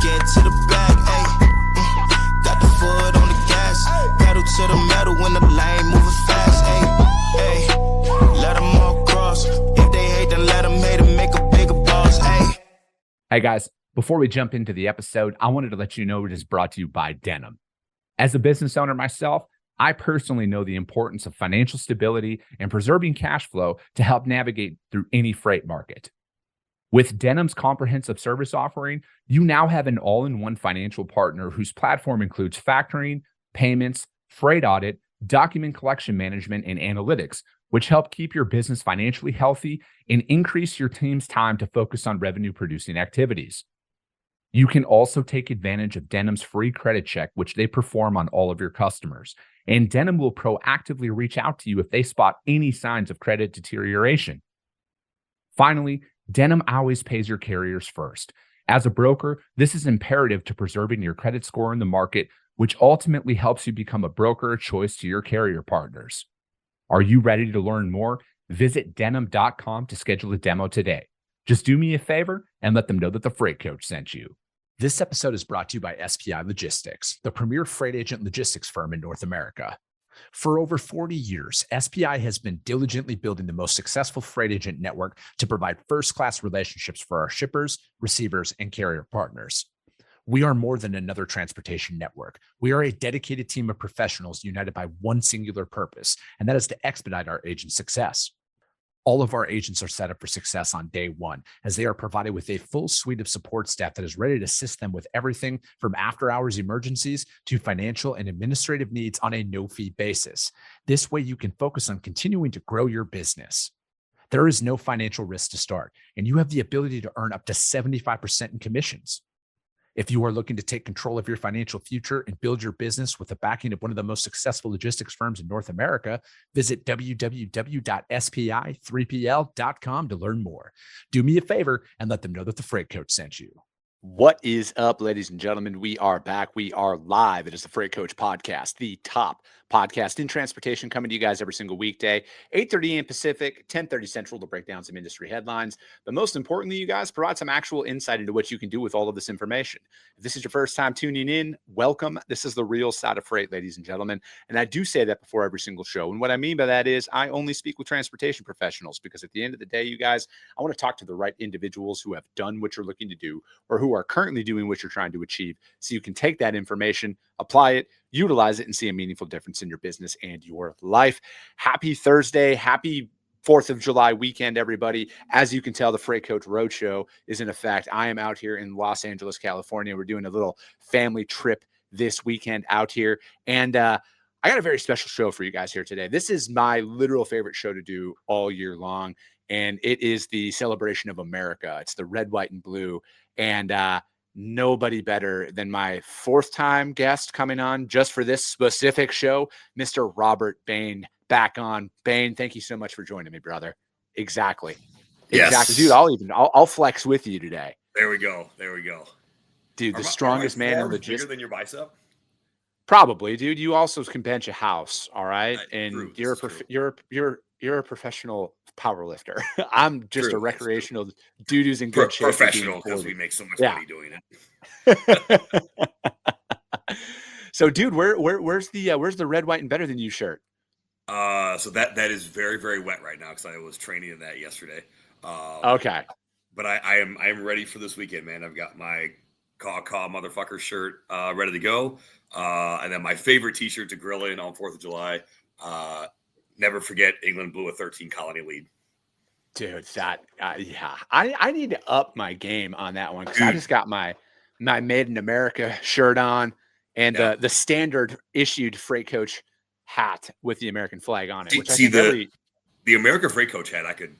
get to the bag, ayy. Got the foot on the gas, pedal to the metal when the lane moving fast, ayy. Let them all cross. If they hate, then let them hate and make a bigger boss, ayy. Hey guys, before we jump into the episode, I wanted to let you know it is brought to you by Denim. As a business owner myself, I personally know the importance of financial stability and preserving cash flow to help navigate through any freight market. With Denim's comprehensive service offering, you now have an all-in-one financial partner whose platform includes factoring, payments, freight audit, document collection management, and analytics, which help keep your business financially healthy and increase your team's time to focus on revenue-producing activities. You can also take advantage of Denim's free credit check, which they perform on all of your customers. And Denim will proactively reach out to you if they spot any signs of credit deterioration. Finally, Denim always pays your carriers first. As a broker, this is imperative to preserving your credit score in the market, which ultimately helps you become a broker of choice to your carrier partners. Are you ready to learn more? Visit denim.com to schedule a demo today. Just do me a favor and let them know that the Freight Coach sent you. This episode is brought to you by SPI Logistics, the premier freight agent logistics firm in North America. For over 40 years, SPI has been diligently building the most successful freight agent network to provide first-class relationships for our shippers, receivers, and carrier partners. We are more than another transportation network. We are a dedicated team of professionals united by one singular purpose, and that is to expedite our agents' success. All of our agents are set up for success on day one, as they are provided with a full suite of support staff that is ready to assist them with everything from after-hours emergencies to financial and administrative needs on a no-fee basis. This way, you can focus on continuing to grow your business. There is no financial risk to start, and you have the ability to earn up to 75% in commissions. If you are looking to take control of your financial future and build your business with the backing of one of the most successful logistics firms in North America, visit www.spi3pl.com to learn more. Do me a favor and let them know that the Freight Coach sent you. What is up, ladies and gentlemen? We are back. We are live. It is the Freight Coach Podcast, the top podcast in transportation, coming to you guys every single weekday, 8:30 a.m. Pacific, 10:30 Central, to break down some industry headlines. But most importantly, you guys provide some actual insight into what you can do with all of this information. If this is your first time tuning in, welcome. This is the real side of freight, ladies and gentlemen. And I do say that before every single show. And what I mean by that is I only speak with transportation professionals, because at the end of the day, you guys, I want to talk to the right individuals who have done what you're looking to do or who are currently doing what you're trying to achieve, so you can take that information, apply it, utilize it, and see a meaningful difference in your business and your life. Happy Thursday. Happy 4th of July weekend, everybody. As you can tell, the Freight Coach Roadshow is in effect. I am out here in Los Angeles, California. We're doing a little family trip this weekend out here. And I got a very special show for you guys here today. This is my literal favorite show to do all year long. And it is the celebration of America. It's the red, white, and blue. And nobody better than my fourth time guest coming on just for this specific show, Mr. Robert Bain, back on. Bain, thank you so much for joining me, brother. Exactly. Yes. Exactly. Dude, I'll flex with you today. There we go. Dude, the strongest man in the bigger than your bicep? Probably, dude. You also can bench a house, all right? And true. You're a professional power lifter. I'm just a recreational dude who's in good shape. Professional, because we make so much money doing it. So, dude, where's the red, white, and better than you shirt? So that is very, very wet right now, because I was training in that yesterday. Okay. But I am ready for this weekend, man. I've got my caw motherfucker shirt ready to go. And then my favorite t-shirt to grill in on 4th of July. Never forget, England blew a 13 colony lead. Dude, that yeah, I need to up my game on that one, because I just got my Made in America shirt on, and the standard issued Freight Coach hat with the American flag on it. Which the American Freight Coach hat, I could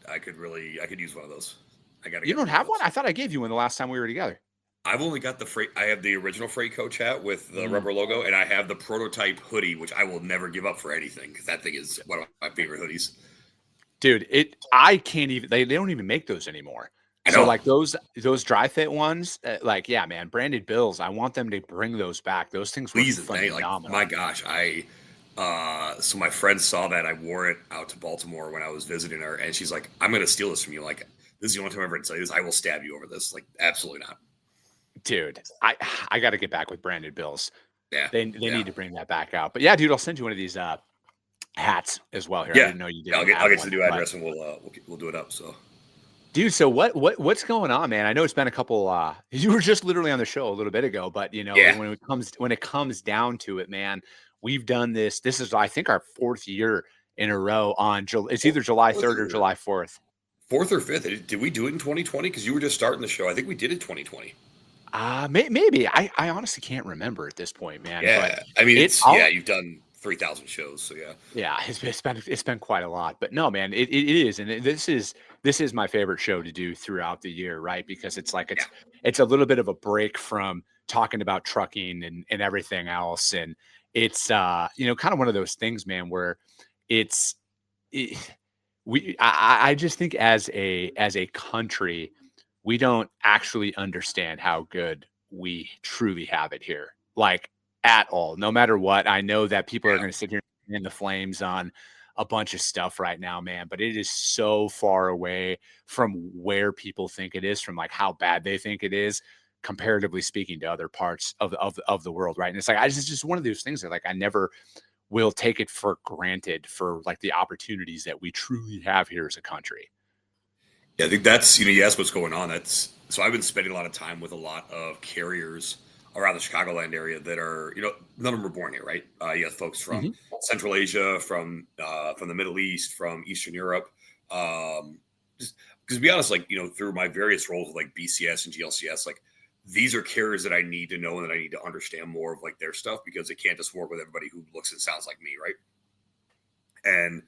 use one of those. You don't have one? I thought I gave you one the last time we were together. I've only got I have the original Freight Coach hat with the rubber logo, and I have the prototype hoodie, which I will never give up for anything, because that thing is one of my favorite hoodies. Dude, I can't even, they don't even make those anymore. So like those dry fit ones, yeah, man, branded bills, I want them to bring those back. Those things were phenomenal. Like, my gosh, so my friend saw that I wore it out to Baltimore when I was visiting her, and she's like, I'm going to steal this from you. Like, this is the only time I ever said this. I will stab you over this. Like, absolutely not. Dude, I got to get back with branded bills. Yeah. They need to bring that back out. But yeah, dude, I'll send you one of these hats as well here. I Yeah. didn't know you did. I'll get to the new address and we'll do it up. So, dude, so what's going on, man? I know it's been a couple. You were just literally on the show a little bit ago, but you know, when it comes down to it, man, we've done this. This is, I think, our 4th year in a row on. It's either July 3rd or July 4th. 4th or 5th. Did we do it in 2020? Because you were just starting the show. I think we did it 2020. Maybe. I honestly can't remember at this point, man. Yeah, but I mean, you've done 3,000 shows, so yeah. Yeah, it's been quite a lot, but no, man, it is, and this is my favorite show to do throughout the year, right? Because it's like it's a little bit of a break from talking about trucking and everything else, and it's you know, kind of one of those things, man, where I just think as a country, we don't actually understand how good we truly have it here, like at all, no matter what. I know that people are going to sit here in the flames on a bunch of stuff right now, man, but it is so far away from where people think it is, from like how bad they think it is, comparatively speaking to other parts of the world, right? And it's like, it's just one of those things that like I never will take it for granted for like the opportunities that we truly have here as a country. Yeah, I think that's, you asked what's going on. So I've been spending a lot of time with a lot of carriers around the Chicagoland area that are, none of them were born here, right? You have folks from Central Asia, from the Middle East, from Eastern Europe. Just because to be honest, like, through my various roles with like BCS and GLCS, like these are carriers that I need to know and that I need to understand more of like their stuff, because they can't just work with everybody who looks and sounds like me, right? And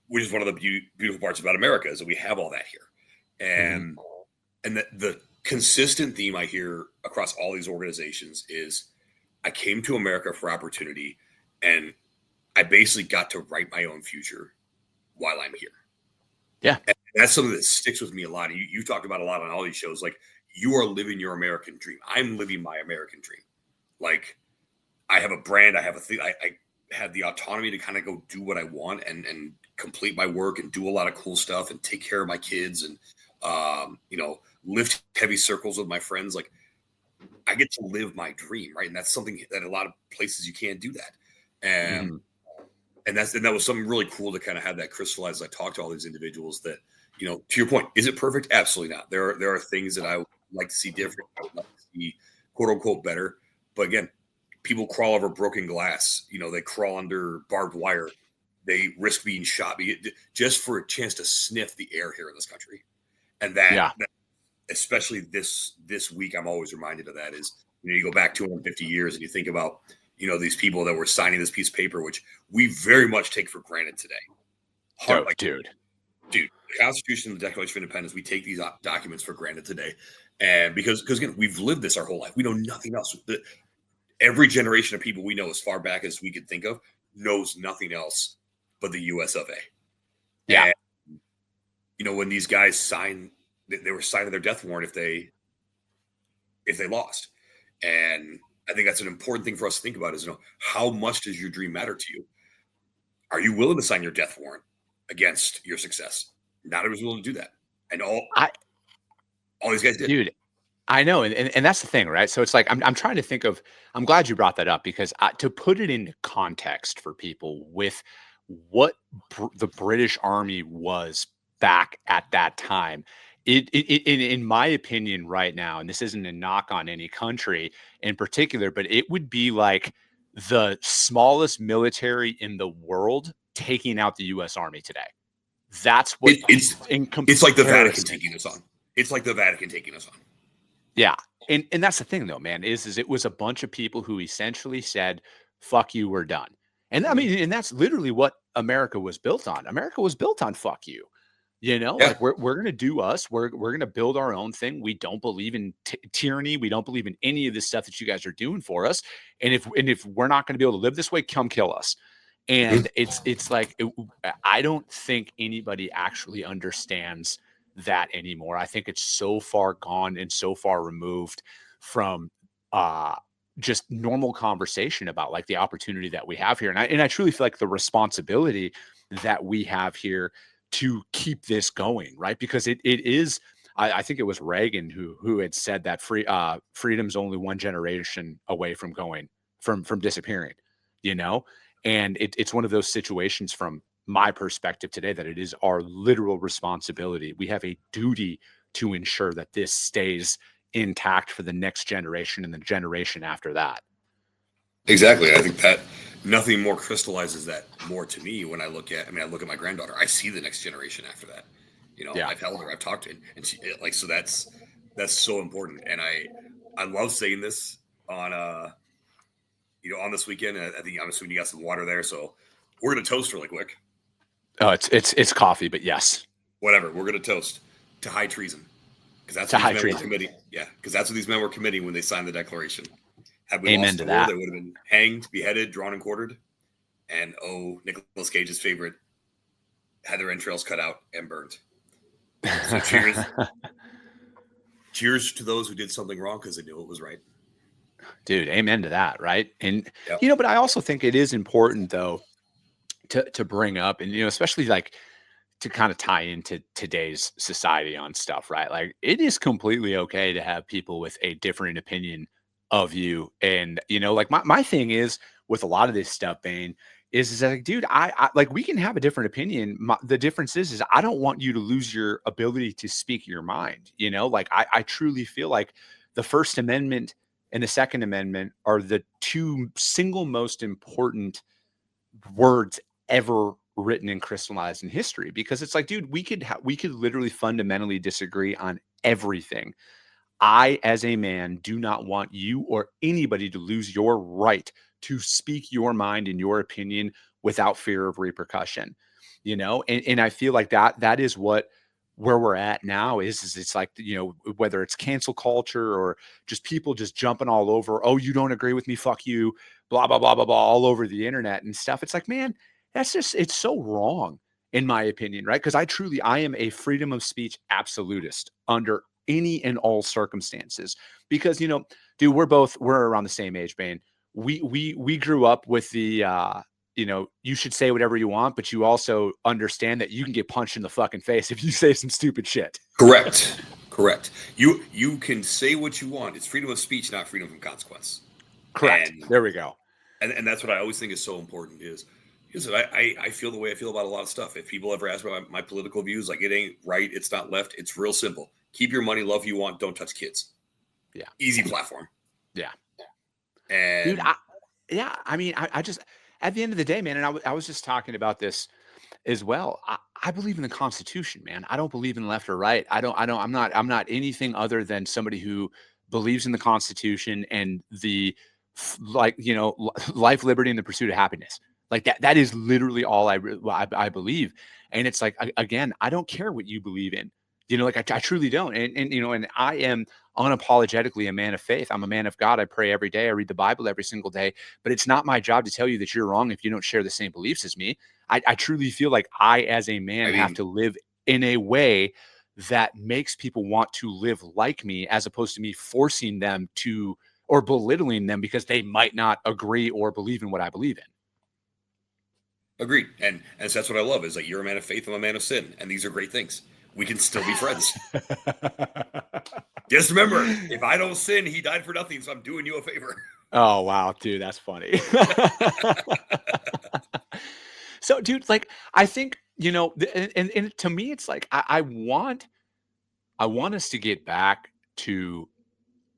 which is one of the beautiful parts about America, is that we have all that here. And the consistent theme I hear across all these organizations is I came to America for opportunity, and I basically got to write my own future while I'm here. Yeah. And that's something that sticks with me a lot. You talked about a lot on all these shows. Like, you are living your American dream. I'm living my American dream. Like, I have a brand. I have a thing. I have the autonomy to kind of go do what I want and complete my work and do a lot of cool stuff and take care of my kids and, lift heavy circles with my friends. Like, I get to live my dream, right? And that's something that a lot of places you can't do that. And that was something really cool to kind of have that crystallized. I talked to all these individuals that, to your point, is it perfect? Absolutely not. There are things that I would like to see different. I would like to see quote unquote better. But again, people crawl over broken glass. They crawl under barbed wire. They risk being shot just for a chance to sniff the air here in this country. And that especially this week, I'm always reminded of that. Is, you go back 250 years and you think about, these people that were signing this piece of paper, which we very much take for granted today. Dude, the Constitution and the Declaration of Independence, we take these documents for granted today. And because again, we've lived this our whole life. We know nothing else. Every generation of people we know, as far back as we could think of, knows nothing else but the US of A. Yeah. And, when these guys signed, they were signing their death warrant if they lost. And I think that's an important thing for us to think about is, how much does your dream matter to you? Are you willing to sign your death warrant against your success? Not everyone's willing to do that. And all these guys did. Dude, I know. And that's the thing, right? So it's like, I'm trying to think of, I'm glad you brought that up, because to put it into context for people with what the British Army was back at that time, in my opinion right now, and this isn't a knock on any country in particular, but it would be like the smallest military in the world taking out the U.S. Army today. That's what it's like the Vatican taking us on. It's like the Vatican taking us on. Yeah. And that's the thing though, man, is it was a bunch of people who essentially said, fuck you, we're done. And I mean, and that's literally what America was built on. America was built on fuck you. Like we're going to do us. We're going to build our own thing. We don't believe in tyranny. We don't believe in any of this stuff that you guys are doing for us. And if we're not going to be able to live this way, come kill us. And it's like, I don't think anybody actually understands that anymore. I think it's so far gone and so far removed from just normal conversation about like the opportunity that we have here. And I truly feel like the responsibility that we have here to keep this going, right? Because it is, I think it was Reagan who had said that freedom's only one generation away from from disappearing, you know? And it's one of those situations from my perspective today that it is our literal responsibility. We have a duty to ensure that this stays intact for the next generation and the generation after that. Exactly. I think that nothing more crystallizes that more to me when I look at my granddaughter. I see the next generation after that. You know, Yeah. I've held her, I've talked to her, and she like, so that's so important. And I love saying this on, on this weekend. And I think, I'm assuming you got some water there. So we're going to toast really quick. Oh, it's coffee, but yes. Whatever. We're going to toast to high treason. Because that's what these men were committing. Yeah. Because that's what these men were committing when they signed the Declaration. Had we lost the war, they would have been hanged, beheaded, drawn and quartered. And Nicolas Cage's favorite, had their entrails cut out and burned. So cheers. Cheers to those who did something wrong because they knew it was right. Dude, amen to that, right? And but I also think it is important though to bring up, and especially like to kind of tie into today's society on stuff, right? Like it is completely okay to have people with a different opinion of you. And like my thing is with a lot of this stuff, Bain, is like, dude, I like, we can have a different opinion. The difference is I don't want you to lose your ability to speak your mind. Like I truly feel like the First Amendment and the Second Amendment are the two single most important words ever written and crystallized in history, because it's like, dude, we could literally fundamentally disagree on everything. I, as a man, do not want you or anybody to lose your right to speak your mind and your opinion without fear of repercussion, and I feel like that is where we're at now is it's like, whether it's cancel culture or just people just jumping all over, oh, you don't agree with me, fuck you, blah, blah, blah, blah, blah, all over the internet and stuff. It's like, man, it's so wrong in my opinion, right? Because I am a freedom of speech absolutist under any and all circumstances, because, dude, we're around the same age, Bain. We grew up with the, you should say whatever you want, but you also understand that you can get punched in the fucking face if you say some stupid shit. Correct. You can say what you want. It's freedom of speech, not freedom from consequence. Correct. And there we go. And that's what I always think is so important is I feel the way I feel about a lot of stuff. If people ever ask about my political views, like it ain't right, it's not left, it's real simple. Keep your money, love who you want, don't touch kids. Yeah. Easy platform. Yeah. And dude, I just, at the end of the day, man, and I was just talking about this as well. I believe in the Constitution, man. I don't believe in left or right. I'm not anything other than somebody who believes in the Constitution and the life, liberty, and the pursuit of happiness. Like that is literally all I believe. And it's like, again, I don't care what you believe in. Like I truly don't. And I am unapologetically a man of faith. I'm a man of God. I pray every day. I read the Bible every single day, but it's not my job to tell you that you're wrong if you don't share the same beliefs as me. I truly feel like I, as a man, have to live in a way that makes people want to live like me, as opposed to me forcing them to, or belittling them because they might not agree or believe in what I believe in. Agreed. And so that's what I love is like, you're a man of faith, I'm a man of sin. And these are great things. We can still be friends. Just remember, if I don't sin, he died for nothing. So I'm doing you a favor. Oh, wow, dude, that's funny. So, dude, like, I think, and to me, it's like, I want us to get back to,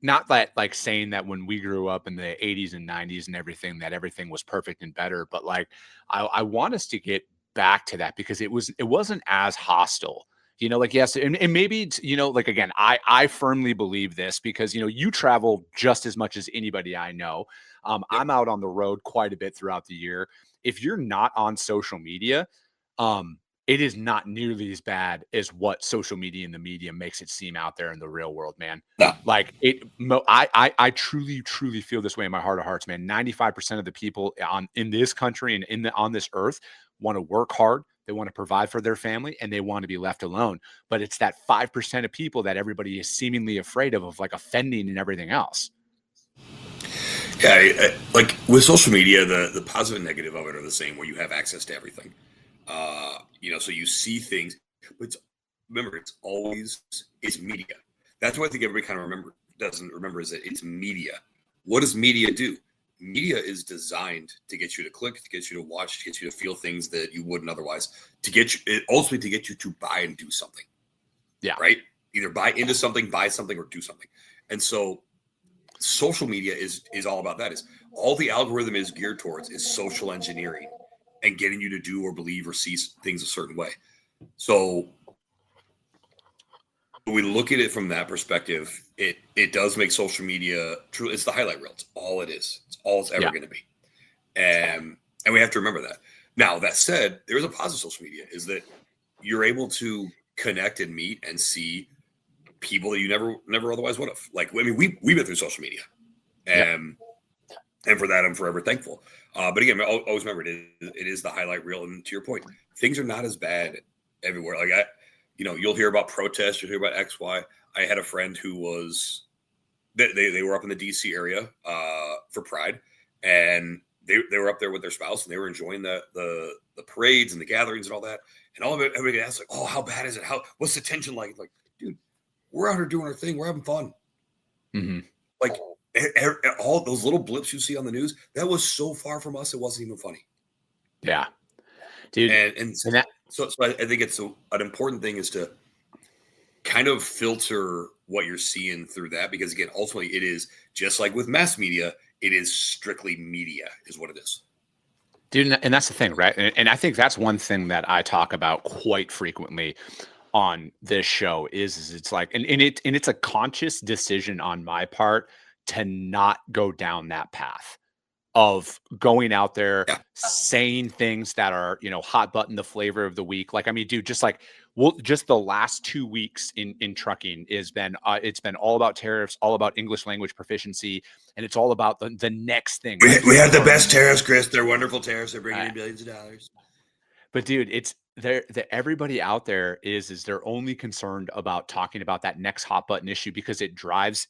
not that like saying that when we grew up in the 80s and 90s and everything, that everything was perfect and better, but like, I want us to get back to that, because it wasn't as hostile. Like, yes. And maybe, like, again, I firmly believe this because, you travel just as much as anybody I know. I'm out on the road quite a bit throughout the year. If you're not on social media, it is not nearly as bad as what social media and the media makes it seem out there in the real world, man. No. Like I truly, truly feel this way in my heart of hearts, man. 95% of the people in this country and on this earth want to work hard. They want to provide for their family and they want to be left alone. But it's that 5% of people that everybody is seemingly afraid of like offending and everything else. Yeah. Like with social media, the positive and negative of it are the same, where you have access to everything. So you see things, but remember, it's media. That's what I think everybody kind of doesn't remember is that it's media. What does media do? Media is designed to get you to click, to get you to watch, to get you to feel things that you wouldn't otherwise, ultimately to get you to buy and do something. Yeah. Right? Either buy into something, buy something, or do something. And so social media is all about that. Is all the algorithm is geared towards is social engineering and getting you to do or believe or see things a certain way. So when we look at it from that perspective, it does make social media true. It's the highlight reel. It's all it is. It's all it's ever going to be. And we have to remember that. Now, that said, there is a positive social media is that you're able to connect and meet and see people that you never otherwise would have. Like, I mean, we've been through social media, and for that, I'm forever thankful. But again, always remember it is the highlight reel. And to your point, things are not as bad everywhere. Like you'll hear about protests, you'll hear about X, Y. I had a friend who was they were up in the DC area for Pride, and they were up there with their spouse, and they were enjoying the parades and the gatherings and all that. And all of it, everybody asked like, "Oh, how bad is it? What's the tension like?" Like, dude, we're out here doing our thing. We're having fun. Mm-hmm. Like all those little blips you see on the news, that was so far from us, it wasn't even funny. Yeah, dude. So I think it's an important thing is to kind of filter what you're seeing through that, because again, ultimately, it is just like with mass media. It is strictly media, is what it is. Dude, and that's the thing, right? And I think that's one thing that I talk about quite frequently on this show is it's like, and it's a conscious decision on my part to not go down that path of going out there, saying things that are, hot button, the flavor of the week. Like, I mean, dude, just the last 2 weeks in trucking it's been all about tariffs, all about English language proficiency. And it's all about the next thing. We have the best tariffs, Chris. They're wonderful tariffs. They're bringing in billions of dollars. But dude, it's everybody out there is they're only concerned about talking about that next hot button issue because it drives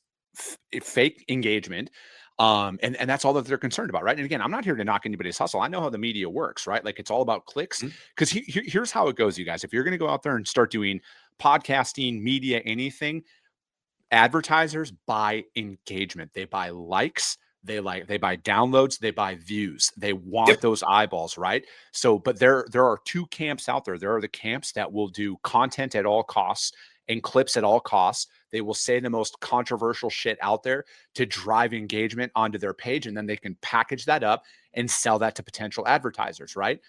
fake engagement. And that's all that they're concerned about, right? And again, I'm not here to knock anybody's hustle. I know how the media works, right? Like it's all about clicks. Because here's how it goes, you guys. If you're going to go out there and start doing podcasting, media, anything, advertisers buy engagement. They buy likes. They buy downloads, they buy views. They want those eyeballs, right? So, but there are two camps out there. There are the camps that will do content at all costs and clips at all costs. They will say the most controversial shit out there to drive engagement onto their page, and then they can package that up and sell that to potential advertisers, right?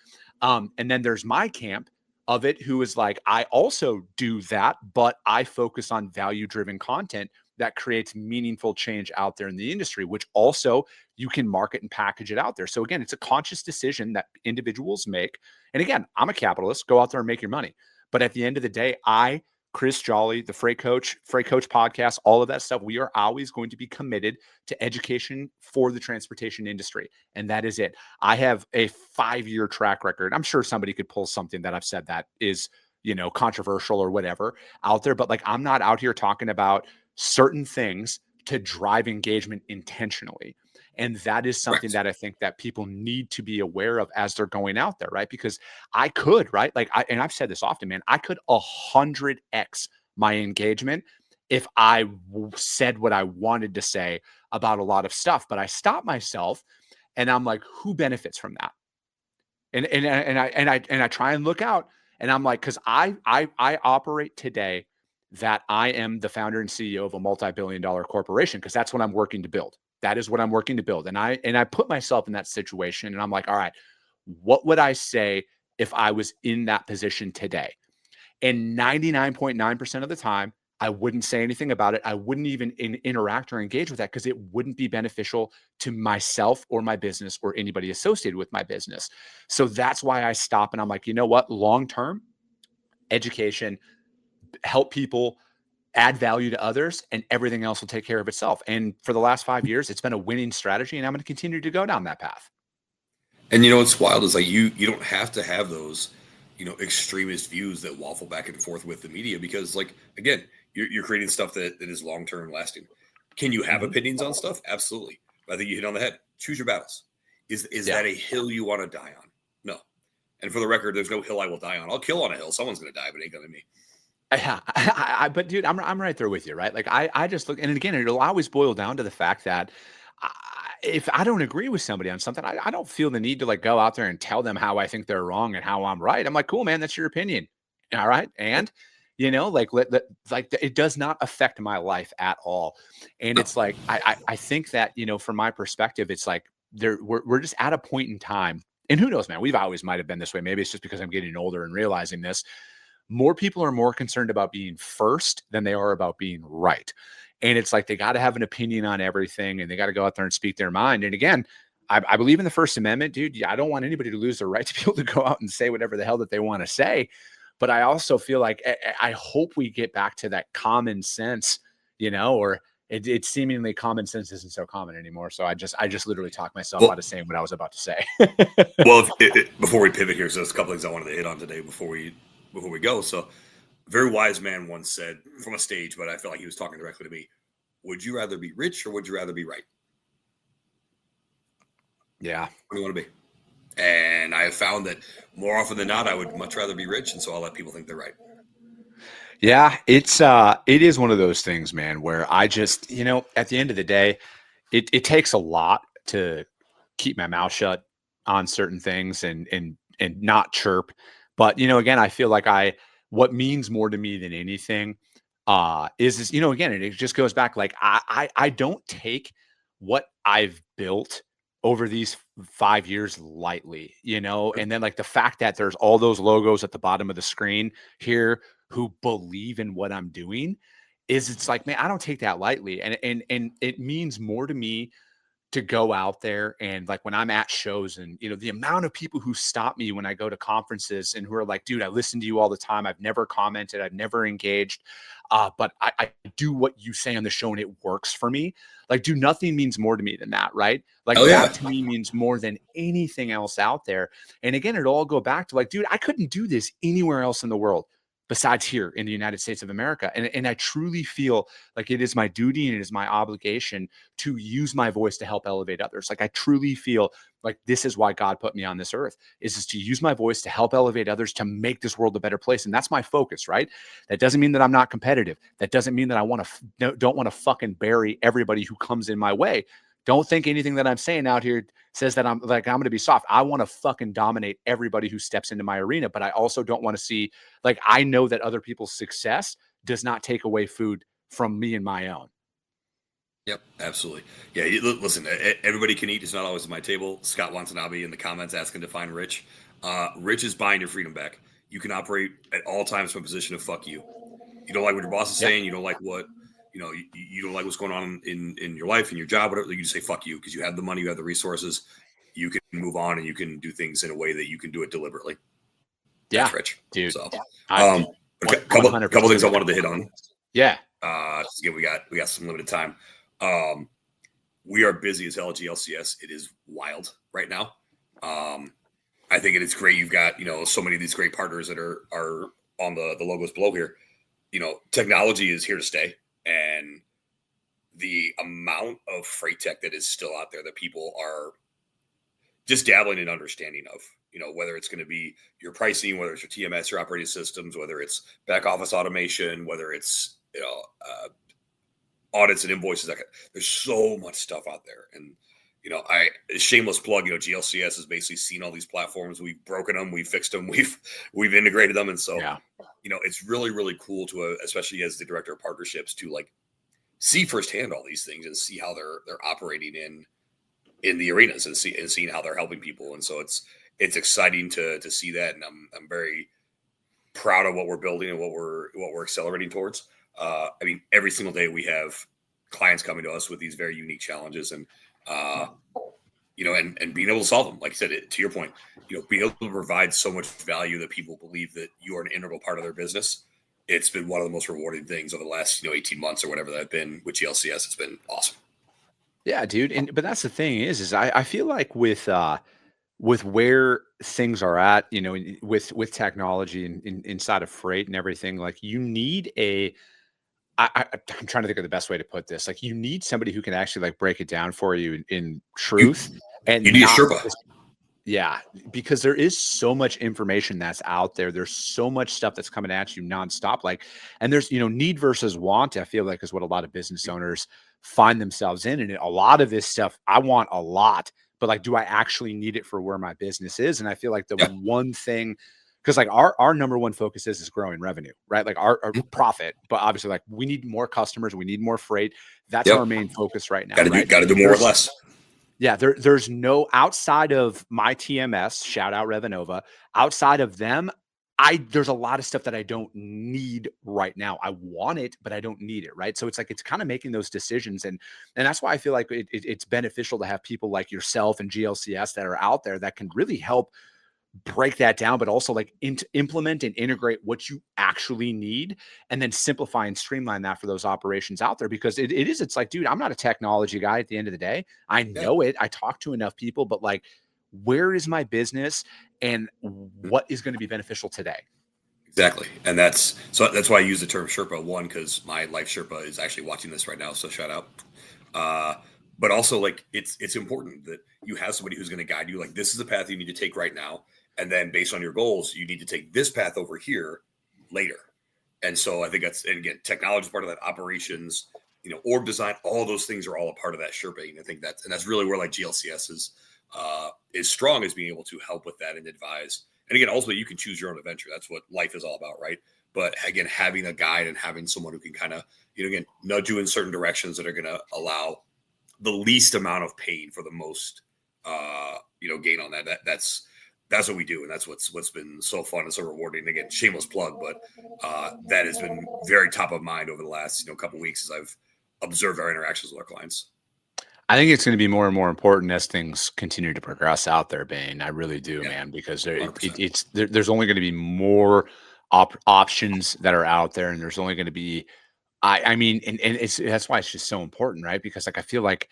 And then there's my camp of it, who is like, I also do that, but I focus on value-driven content that creates meaningful change out there in the industry, which also you can market and package it out there. So again, it's a conscious decision that individuals make. And again, I'm a capitalist, go out there and make your money. But at the end of the day, Chris Jolly, the Freight Coach podcast, all of that stuff, we are always going to be committed to education for the transportation industry. And that is it. I have a 5-year track record. I'm sure somebody could pull something that I've said that is, controversial or whatever out there. But like, I'm not out here talking about certain things to drive engagement intentionally. And that is something that I think that people need to be aware of as they're going out there, right? Because I could, right? And I've said this often, man, I could 100x my engagement if I said what I wanted to say about a lot of stuff, but I stop myself and I'm like, who benefits from that? And I try and look out, and I'm like, because I operate today that I am the founder and CEO of a multi-billion-dollar corporation, because that's what I'm working to build. That is what I'm working to build. And I put myself in that situation, and I'm like, all right, what would I say if I was in that position today? And 99.9% of the time, I wouldn't say anything about it. I wouldn't even interact or engage with that, because it wouldn't be beneficial to myself or my business or anybody associated with my business. So that's why I stop, and I'm like, you know what? Long-term education, help people, add value to others, and everything else will take care of itself. And for the last 5 years, it's been a winning strategy, and I'm going to continue to go down that path. And what's wild is like you don't have to have those, extremist views that waffle back and forth with the media, because like, again, you're creating stuff that is long-term lasting. Can you have opinions on stuff? Absolutely. But I think you hit on the head. Choose your battles. Is that a hill you want to die on? No. And for the record, there's no hill I will die on. I'll kill on a hill. Someone's going to die, but it ain't going to be me. Yeah, but dude, I'm right there with you, right? Like I just look, and again, it'll always boil down to the fact that if I don't agree with somebody on something, I don't feel the need to like go out there and tell them how I think they're wrong and how I'm right. I'm like, cool, man, that's your opinion. All right. And like it does not affect my life at all. And it's like I think that, from my perspective, it's like we're just at a point in time. And who knows, man, we've always might have been this way. Maybe it's just because I'm getting older and realizing this. More people are more concerned about being first than they are about being right. And it's like they got to have an opinion on everything and they got to go out there and speak their mind. And again, I believe in the First Amendment, dude. Yeah, I don't want anybody to lose their right to be able to go out and say whatever the hell that they want to say. But I also feel like I hope we get back to that common sense, or it's seemingly common sense isn't so common anymore. So I just literally talked myself out of saying what I was about to say. Well, before we pivot here, so there's a couple things I wanted to hit on today before we go. So a very wise man once said from a stage, but I feel like he was talking directly to me. Would you rather be rich or would you rather be right? Yeah. What do you want to be? And I have found that more often than not, I would much rather be rich. And so I'll let people think they're right. Yeah, it is one of those things, man, where I just, at the end of the day, it takes a lot to keep my mouth shut on certain things and not chirp. But, again, I feel like what means more to me than anything is, again, it just goes back. Like I don't take what I've built over these 5 years lightly, and then like the fact that there's all those logos at the bottom of the screen here who believe in what I'm doing it's like, man, I don't take that lightly. And it means more to me to go out there and like when I'm at shows and, the amount of people who stop me when I go to conferences and who are like, dude, I listen to you all the time. I've never commented. I've never engaged. But I do what you say on the show and it works for me. Like, dude, nothing means more to me than that. Right. Like that to me means more than anything else out there. And again, it all go back to like, dude, I couldn't do this anywhere else in the world besides here in the United States of America. And I truly feel like it is my duty and it is my obligation to use my voice to help elevate others. Like I truly feel like this is why God put me on this earth is to use my voice to help elevate others, to make this world a better place. And that's my focus, right? That doesn't mean that I'm not competitive. That doesn't mean that I don't want to fucking bury everybody who comes in my way. Don't think anything that I'm saying out here says that I'm going to be soft. I want to fucking dominate everybody who steps into my arena, but I also don't want to see, like, I know that other people's success does not take away food from me and my own. Yep, absolutely. Yeah, listen, everybody can eat. It's not always at my table. Scott Watanabe in the comments asking to find rich. Rich is buying your freedom back. You can operate at all times from a position of fuck you. You don't like what your boss is saying. You don't like what, you don't like what's going on in your life, in your job, whatever. You just say fuck you because you have the money, you have the resources. You can move on and you can do things in a way that you can do it deliberately. Yeah, that's rich, dude. So, a couple things I wanted to hit on. Yeah. Again, we got some limited time. We are busy as hell at GLCS. It is wild right now. I think it is great. You've got, so many of these great partners that are on the logos below here. Technology is here to stay. And the amount of freight tech that is still out there that people are just dabbling in understanding of, whether it's going to be your pricing, whether it's your TMS, your operating systems, whether it's back office automation, whether it's, audits and invoices. There's so much stuff out there. And, shameless plug, GLCS has basically seen all these platforms. We've broken them. We've fixed them. We've integrated them. And so, it's really, really cool to, especially as the director of partnerships, to like see firsthand all these things and see how they're operating in the arenas and seeing how they're helping people. And so it's exciting to see that. And I'm very proud of what we're building and what we're accelerating towards. Every single day we have clients coming to us with these very unique challenges and being able to solve them. Like I said, to your point, being able to provide so much value that people believe that you are an integral part of their business. It's been one of the most rewarding things over the last, 18 months or whatever that I've been with GLCS. It's been awesome. Yeah, dude. But that's the thing is I feel like with where things are at, with technology and inside of freight and everything, like you need I'm trying to think of the best way to put this. Like you need somebody who can actually like break it down for you in truth. And you need a Sherpa. Yeah, because there is so much information that's out there. There's so much stuff that's coming at you nonstop. Like, and there's, need versus want, I feel like is what a lot of business owners find themselves in. And a lot of this stuff, I want a lot, but like, do I actually need it for where my business is? And I feel like the Yeah. one thing, because like our number one focus is growing revenue, right? Like our profit, but obviously like we need more customers, we need more freight. That's Yep. our main focus right now. Got to do more with less. Yeah, there's no outside of my TMS, shout out Revanova, outside of them, there's a lot of stuff that I don't need right now. I want it, but I don't need it, right? So it's like it's kind of making those decisions, and that's why I feel like it's beneficial to have people like yourself and GLCS that are out there that can really help break that down, but also like implement and integrate what you actually need, and then simplify and streamline that for those operations out there. Because it's like, dude, I'm not a technology guy at the end of the day. I know it. I talk to enough people, but like, where is my business and what is going to be beneficial today? Exactly. And that's why I use the term Sherpa, one, because my life Sherpa is actually watching this right now. So shout out. But also like it's important that you have somebody who's going to guide you. Like, this is the path you need to take right now. And then based on your goals, you need to take this path over here later. And so I think and again, technology is part of that, operations, org design, all those things are all a part of that Sherpa. And I think that's really where like GLCS is strong, is being able to help with that and advise. And again, ultimately you can choose your own adventure. That's what life is all about, right? But again, having a guide and having someone who can kind of, again, nudge you in certain directions that are going to allow the least amount of pain for the most, gain on that. That's what we do. And that's what's been so fun and so rewarding. Again, shameless plug, but that has been very top of mind over the last, couple of weeks as I've observed our interactions with our clients. I think it's going to be more and more important as things continue to progress out there, Bain. I really do, man, because there's only going to be more options that are out there, and there's only going to be, I mean, and that's why it's just so important, right? Because like I feel like,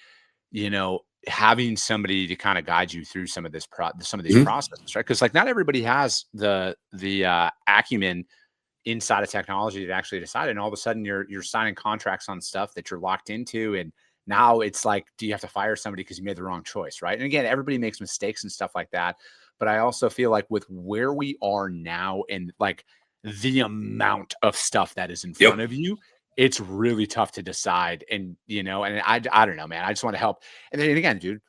having somebody to kind of guide you through some of these processes, right? Because like not everybody has the acumen inside of technology to actually decide, and all of a sudden you're signing contracts on stuff that you're locked into, and now it's like, do you have to fire somebody because you made the wrong choice, right? And again, everybody makes mistakes and stuff like that, but I also feel like with where we are now and like the amount of stuff that is in front of you, it's really tough to decide. And and I don't know, man, I just want to help. And then again, dude,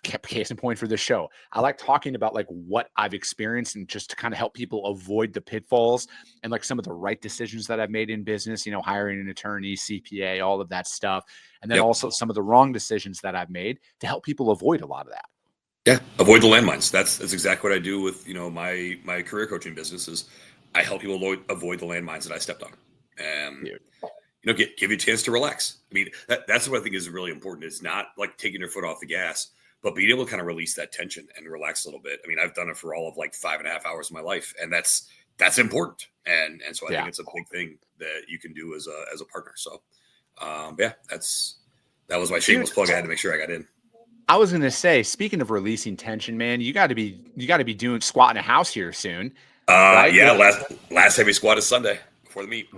case in point for this show, I like talking about like what I've experienced and just to kind of help people avoid the pitfalls and like some of the right decisions that I've made in business, hiring an attorney, CPA, all of that stuff. And then also some of the wrong decisions that I've made to help people avoid a lot of that. Yeah. Avoid the landmines. That's exactly what I do with, my career coaching business is I help people avoid the landmines that I stepped on. And, give you a chance to relax. I mean, that's what I think is really important. It's not like taking your foot off the gas, but being able to kind of release that tension and relax a little bit. I mean, I've done it for all of like 5.5 hours of my life, and that's important. And so I think it's a big thing that you can do as a partner. So, that was my shameless plug. I had to make sure I got in. I was going to say, speaking of releasing tension, man, you got to be doing squatting a house here soon. Right? Yeah. Last heavy squat is Sunday before the meet.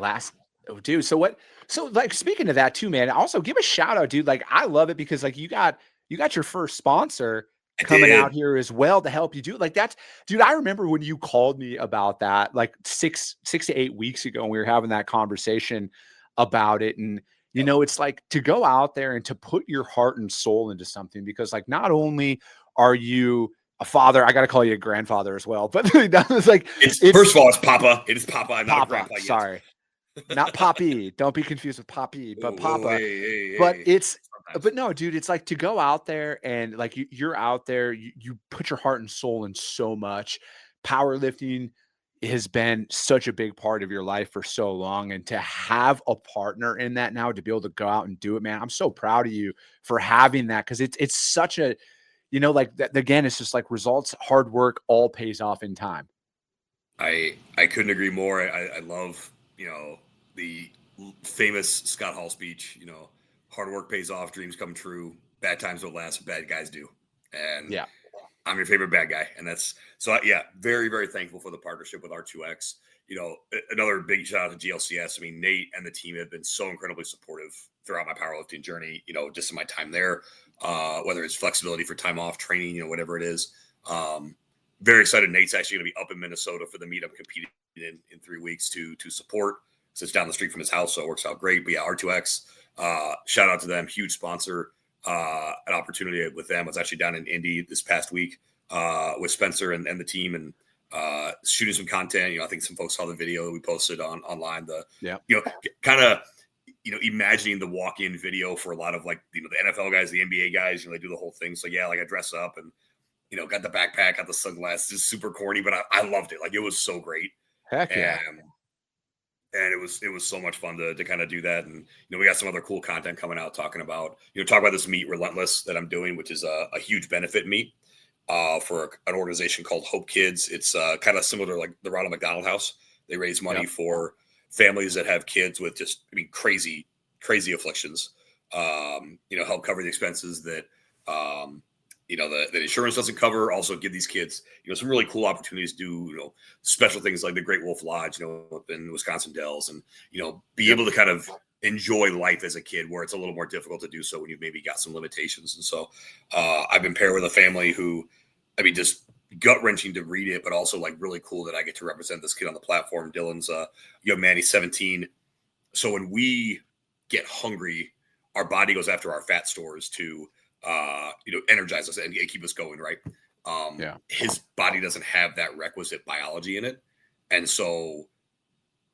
Dude. So like, speaking of that too, man, also give a shout out, dude. Like, I love it because like you got your first sponsor coming out here as well to help you do it. Like that's, dude, I remember when you called me about that, like 6 to 8 weeks ago, and we were having that conversation about it. And, it's like to go out there and to put your heart and soul into something, because like, not only are you a father, I got to call you a grandfather as well, but it's like, first of all, it's Papa. It is Papa. I'm not a grandpa yet. Sorry. Not Poppy. Don't be confused with Poppy, but Papa. But no, dude, it's like to go out there and like you're out there, you put your heart and soul in so much. Powerlifting has been such a big part of your life for so long. And to have a partner in that now, to be able to go out and do it, man, I'm so proud of you for having that. Cause it's such a, like that, again, it's just like results, hard work, all pays off in time. I couldn't agree more. I love, the famous Scott Hall speech, hard work pays off, dreams come true, bad times don't last, bad guys do. And I'm your favorite bad guy. And that's very, very thankful for the partnership with R2X. Another big shout out to GLCS. I mean, Nate and the team have been so incredibly supportive throughout my powerlifting journey, just in my time there, whether it's flexibility for time off, training, whatever it is. Very excited. Nate's actually going to be up in Minnesota for the meet I'm competing in 3 weeks to support. So it's down the street from his house, so it works out great. But yeah, R2X, shout out to them, huge sponsor. An opportunity with them. I was actually down in Indy this past week with Spencer and the team, and shooting some content. I think some folks saw the video that we posted online. Kind of imagining the walk-in video for a lot of like the NFL guys, the NBA guys. They do the whole thing. So yeah, like I dress up and got the backpack, got the sunglasses. It's super corny, but I loved it. Like it was so great. Heck yeah. And it was so much fun to kind of do that. And, we got some other cool content coming out talking about this meet Relentless that I'm doing, which is a huge benefit meet for an organization called Hope Kids. It's kind of similar to like the Ronald McDonald House. They raise money for families that have kids with just, crazy afflictions, help cover the expenses that, that insurance doesn't cover. Also give these kids, some really cool opportunities to do, special things like the Great Wolf Lodge, up in Wisconsin Dells, and, be able to kind of enjoy life as a kid where it's a little more difficult to do so when you've maybe got some limitations. And so I've been paired with a family who, just gut wrenching to read it, but also like really cool that I get to represent this kid on the platform. Dylan's a young man, he's 17. So when we get hungry, our body goes after our fat stores to, energize us and keep us going. Right. His body doesn't have that requisite biology in it. And so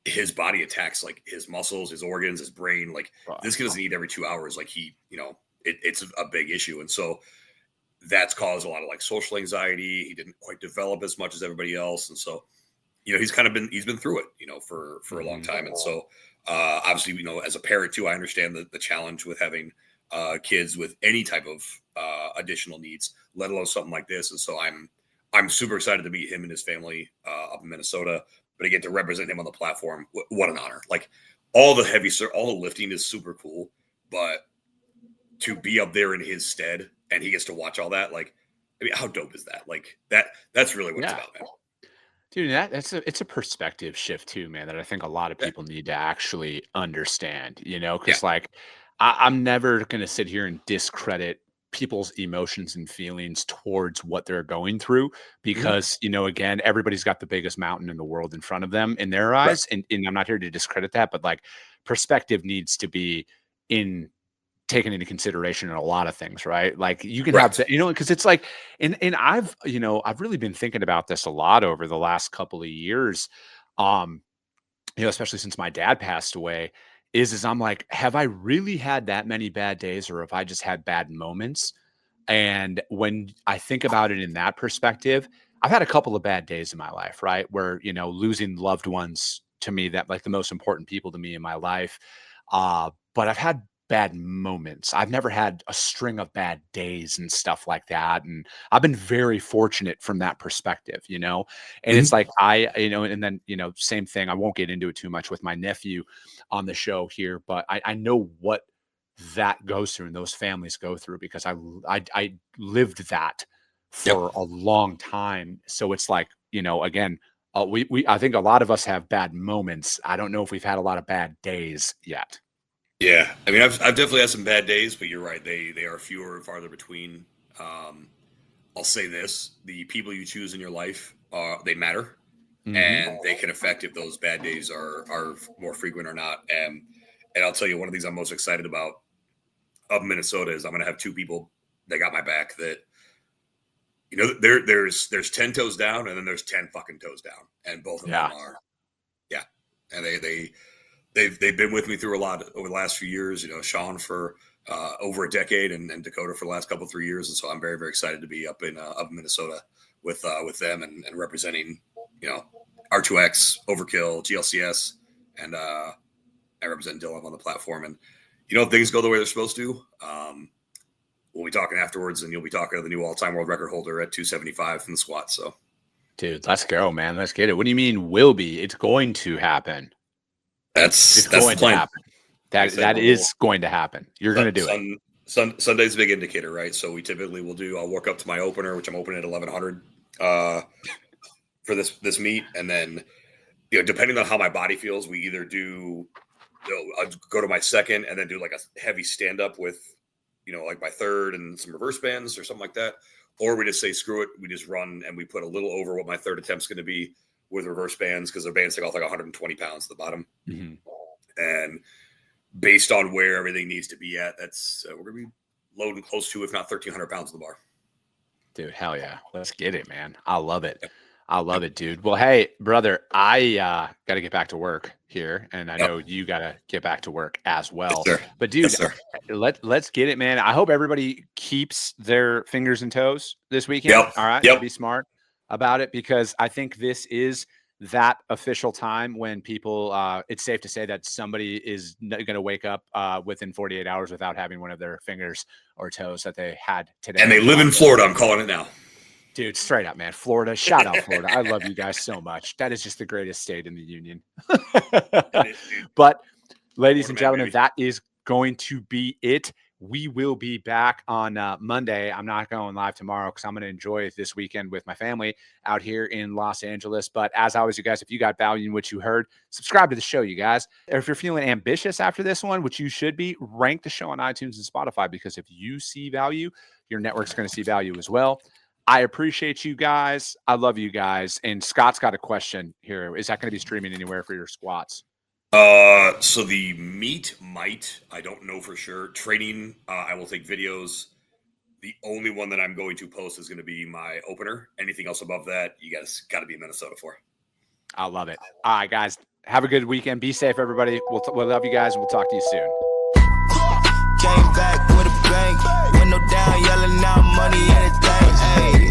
his body attacks like his muscles, his organs, his brain. Like this kid doesn't eat every 2 hours. Like it's a big issue. And so that's caused a lot of like social anxiety. He didn't quite develop as much as everybody else. And so, he's been through it, for a long time. And so, obviously, as a parent too, I understand the challenge with having kids with any type of additional needs, let alone something like this. And so I'm super excited to meet him and his family up in Minnesota, but again, to represent him on the platform, what an honor. Like all the lifting is super cool, but to be up there in his stead and he gets to watch all that, like, how dope is that? Like that's really what it's about, man. Dude, it's a perspective shift too, man, that I think a lot of people need to actually understand, because like I'm never going to sit here and discredit people's emotions and feelings towards what they're going through because, again, everybody's got the biggest mountain in the world in front of them in their eyes. And I'm not here to discredit that, but like perspective needs to be taken into consideration in a lot of things, right? Like you can have, because it's like, and I've really been thinking about this a lot over the last couple of years, especially since my dad passed away, is I'm like, have I really had that many bad days or have I just had bad moments? And when I think about it in that perspective, I've had a couple of bad days in my life, right? Where, losing loved ones to me, that like the most important people to me in my life. But I've had bad moments. I've never had a string of bad days and stuff like that. And I've been very fortunate from that perspective, and it's like, and then, same thing. I won't get into it too much with my nephew on the show here, but I know what that goes through and those families go through because I lived that for a long time. So it's like, again, I think a lot of us have bad moments. I don't know if we've had a lot of bad days yet. Yeah, I've definitely had some bad days, but you're right. They are fewer and farther between. I'll say this: the people you choose in your life, they matter, and they can affect if those bad days are more frequent or not. And I'll tell you, one of the things I'm most excited about up in Minnesota is I'm going to have two people that got my back. That there's 10 toes down, and then there's 10 fucking toes down, and both of them are, and They've been with me through a lot over the last few years, Sean for over a decade and Dakota for the last 3 years. And so I'm very, very excited to be up in Minnesota with them and representing, R2X, Overkill, GLCS, and I represent Dylan on the platform. And, things go the way they're supposed to. We'll be talking afterwards and you'll be talking to the new all-time world record holder at 275 from the squat. So, dude, let's go, man. Let's get it. What do you mean will be? It's going to happen. That's going the plan. To happen. That is going to happen. You're going to do it. Sunday's a big indicator, right? So we typically will I'll work up to my opener, which I'm opening at 1100 for this meet. And then, depending on how my body feels, we either I'll go to my second and then do like a heavy stand up with, like my third and some reverse bands or something like that. or we just say, screw it. We just run and we put a little over what my third attempt's going to be with reverse bands, because their bands take off like 120 pounds at the bottom. Mm-hmm. And based on where everything needs to be at, that's we're going to be loading close to, if not 1,300 pounds on the bar. Dude, hell yeah. Let's get it, man. I love it. I love it, dude. Well, hey, brother, I got to get back to work here, and I know you got to get back to work as well. Yes, but dude, yes, let's get it, man. I hope everybody keeps their fingers and toes this weekend. Yep. All right. Yep. Be smart about it, because I think this is that official time when people, it's safe to say that somebody is going to wake up within 48 hours without having one of their fingers or toes that they had today. And they live in Florida. I'm calling it now. Dude, straight up, man. Florida. Shout out, Florida. I love you guys so much. That is just the greatest state in the union. But, ladies and gentlemen, that is going to be it. We will be back on Monday. I'm not going live tomorrow because I'm going to enjoy this weekend with my family out here in Los Angeles. But as always, you guys, if you got value in what you heard, subscribe to the show, you guys. Or if you're feeling ambitious after this one, which you should be, rank the show on iTunes and Spotify, because if you see value, your network's going to see value as well. I appreciate you guys. I love you guys. And Scott's got a question here. Is that going to be streaming anywhere for your squats? So the meet might, I don't know for sure. Training, I will take videos. The only one that I'm going to post is going to be my opener. Anything else above that, you guys got to be in Minnesota for. I love it. All right, guys. Have a good weekend. Be safe, everybody. We'll love you guys, and we'll talk to you soon. Came back with a bang, window down, yelling out money, anything. Hey.